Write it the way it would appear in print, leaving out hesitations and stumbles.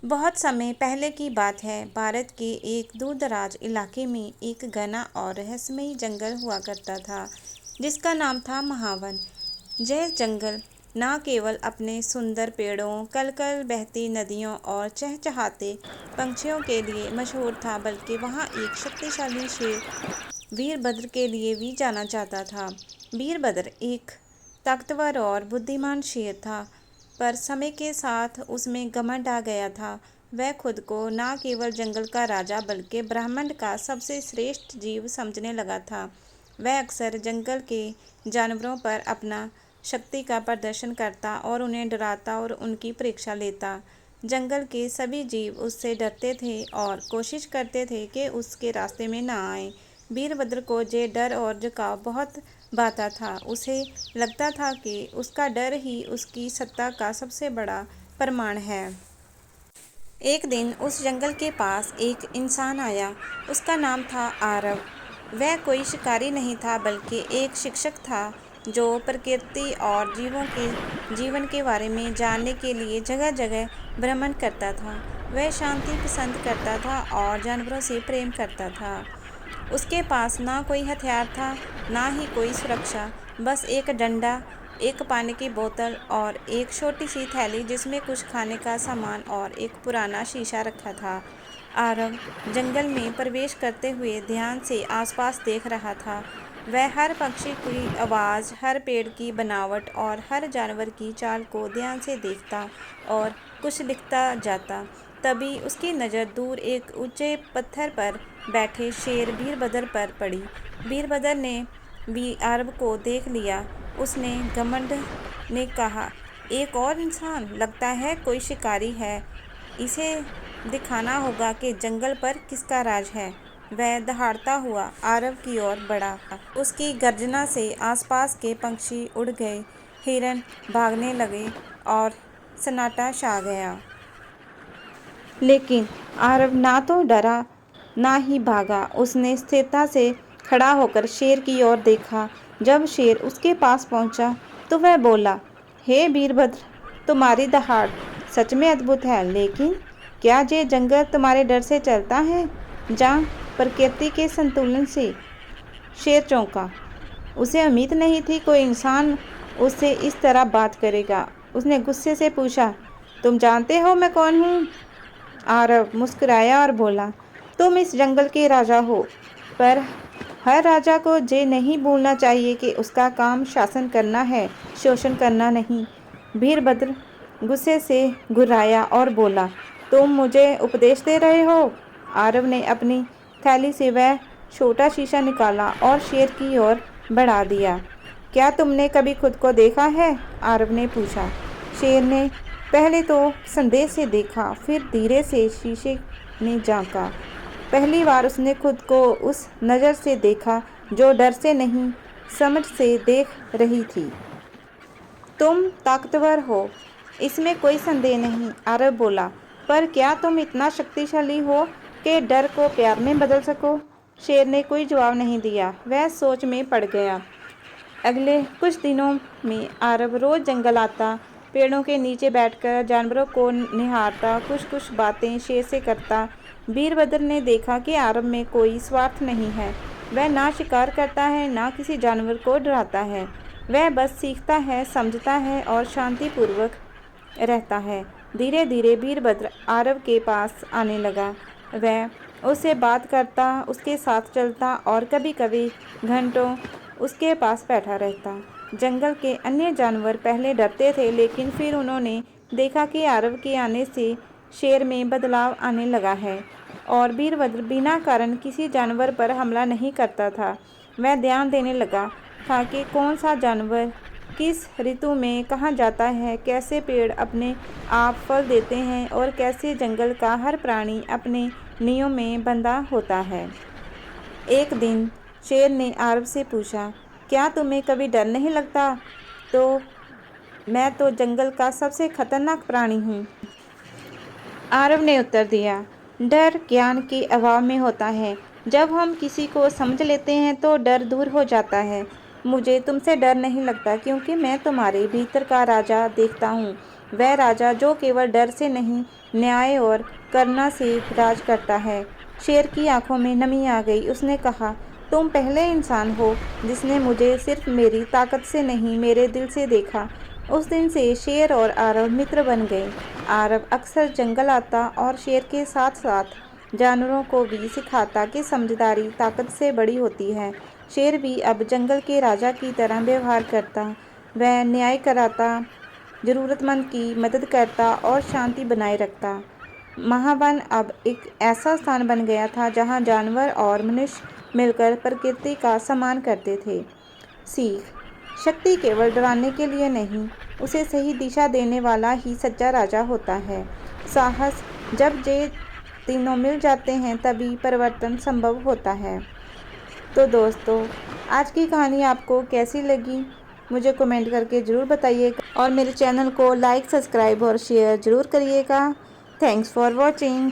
बहुत समय पहले की बात है। भारत के एक दूरदराज इलाके में एक घना और रहस्यमयी जंगल हुआ करता था, जिसका नाम था महावन। यह जंगल न केवल अपने सुंदर पेड़ों, कलकल बहती नदियों और चहचहाते पंछियों के लिए मशहूर था, बल्कि वहाँ एक शक्तिशाली शेर वीरभद्र के लिए भी जाना जाता था। वीरभद्र एक ताकतवर और बुद्धिमान शेर था, पर समय के साथ उसमें घमंड आ गया था। वह खुद को न केवल जंगल का राजा बल्कि ब्रह्मांड का सबसे श्रेष्ठ जीव समझने लगा था। वह अक्सर जंगल के जानवरों पर अपना शक्ति का प्रदर्शन करता और उन्हें डराता और उनकी परीक्षा लेता। जंगल के सभी जीव उससे डरते थे और कोशिश करते थे कि उसके रास्ते में न आए। वीरभद्र को ये डर और झुकाव बहुत भाता था। उसे लगता था कि उसका डर ही उसकी सत्ता का सबसे बड़ा प्रमाण है। एक दिन उस जंगल के पास एक इंसान आया। उसका नाम था आरव। वह कोई शिकारी नहीं था, बल्कि एक शिक्षक था जो प्रकृति और जीवों के जीवन के बारे में जानने के लिए जगह जगह भ्रमण करता था। वह शांति पसंद करता था और जानवरों से प्रेम करता था। उसके पास ना कोई हथियार था, ना ही कोई सुरक्षा, बस एक डंडा, एक पानी की बोतल और एक छोटी सी थैली जिसमें कुछ खाने का सामान और एक पुराना शीशा रखा था। आरव जंगल में प्रवेश करते हुए ध्यान से आसपास देख रहा था। वह हर पक्षी की आवाज़, हर पेड़ की बनावट और हर जानवर की चाल को ध्यान से देखता और कुछ लिखता जाता। तभी उसकी नज़र दूर एक ऊंचे पत्थर पर बैठे शेर वीरभद्र पर पड़ी। वीरभद्र ने भी आरव को देख लिया। उसने घमंड ने कहा, एक और इंसान, लगता है कोई शिकारी है। इसे दिखाना होगा कि जंगल पर किसका राज है। वह दहाड़ता हुआ आरव की ओर बढ़ा। उसकी गर्जना से आसपास के पंछी उड़ गए, हिरन भागने लगे और सन्नाटा छा गया। लेकिन आरव ना तो डरा ना ही भागा। उसने स्थिरता से खड़ा होकर शेर की ओर देखा। जब शेर उसके पास पहुंचा तो वह बोला, हे वीरभद्र, तुम्हारी दहाड़ सच में अद्भुत है, लेकिन क्या ये जंगल तुम्हारे डर से चलता है या प्रकृति के संतुलन से? शेर चौंका। उसे उम्मीद नहीं थी कोई इंसान उससे इस तरह बात करेगा। उसने गुस्से से पूछा, तुम जानते हो मैं कौन हूँ? आरव मुस्कुराया और बोला, तुम इस जंगल के राजा हो, पर हर राजा को ये नहीं भूलना चाहिए कि उसका काम शासन करना है, शोषण करना नहीं। वीरभद्र गुस्से से घुर्राया और बोला, तुम मुझे उपदेश दे रहे हो? आरव ने अपनी थैली से वह छोटा शीशा निकाला और शेर की ओर बढ़ा दिया। क्या तुमने कभी खुद को देखा है? आरव ने पूछा। शेर ने पहले तो संदेह से देखा, फिर धीरे से शीशे में झांका। पहली बार उसने खुद को उस नज़र से देखा जो डर से नहीं, समझ से देख रही थी। तुम ताकतवर हो, इसमें कोई संदेह नहीं, आरव बोला, पर क्या तुम इतना शक्तिशाली हो कि डर को प्यार में बदल सको? शेर ने कोई जवाब नहीं दिया। वह सोच में पड़ गया। अगले कुछ दिनों में आरव रोज जंगल आता, पेड़ों के नीचे बैठकर जानवरों को निहारता, कुछ कुछ बातें शेर से करता। वीरभद्र ने देखा कि आरव में कोई स्वार्थ नहीं है। वह ना शिकार करता है, ना किसी जानवर को डराता है। वह बस सीखता है, समझता है और शांतिपूर्वक रहता है। धीरे धीरे वीरभद्र आरव के पास आने लगा। वह उससे बात करता, उसके साथ चलता और कभी कभी घंटों उसके पास बैठा रहता। जंगल के अन्य जानवर पहले डरते थे, लेकिन फिर उन्होंने देखा कि आरव के आने से शेर में बदलाव आने लगा है और वीरभद्र बिना कारण किसी जानवर पर हमला नहीं करता था। वह ध्यान देने लगा था कि कौन सा जानवर किस ऋतु में कहाँ जाता है, कैसे पेड़ अपने आप फल देते हैं और कैसे जंगल का हर प्राणी अपने नियम में बंधा होता है। एक दिन शेर ने आरव से पूछा, क्या तुम्हें कभी डर नहीं लगता? तो मैं तो जंगल का सबसे खतरनाक प्राणी हूँ, आरव ने उत्तर दिया। डर ज्ञान के अभाव में होता है। जब हम किसी को समझ लेते हैं तो डर दूर हो जाता है। मुझे तुमसे डर नहीं लगता, क्योंकि मैं तुम्हारे भीतर का राजा देखता हूँ। वह राजा जो केवल डर से नहीं, न्याय और करुणा से राज करता है। शेर की आंखों में नमी आ गई। उसने कहा, तुम पहले इंसान हो जिसने मुझे सिर्फ मेरी ताकत से नहीं, मेरे दिल से देखा। उस दिन से शेर और आरव मित्र बन गए। आरव अक्सर जंगल आता और शेर के साथ साथ जानवरों को भी सिखाता कि समझदारी ताकत से बड़ी होती है। शेर भी अब जंगल के राजा की तरह व्यवहार करता। वह न्याय कराता, ज़रूरतमंद की मदद करता और शांति बनाए रखता। महावन अब एक ऐसा स्थान बन गया था जहाँ जानवर और मनुष्य मिलकर प्रकृति का सम्मान करते थे। सीख: शक्ति केवल डराने के लिए नहीं, उसे सही दिशा देने वाला ही सच्चा राजा होता है। साहस: जब ये तीनों मिल जाते हैं तभी परिवर्तन संभव होता है। तो दोस्तों, आज की कहानी आपको कैसी लगी मुझे कमेंट करके ज़रूर बताइएगा और मेरे चैनल को लाइक, सब्सक्राइब और शेयर ज़रूर करिएगा। Thanks for watching.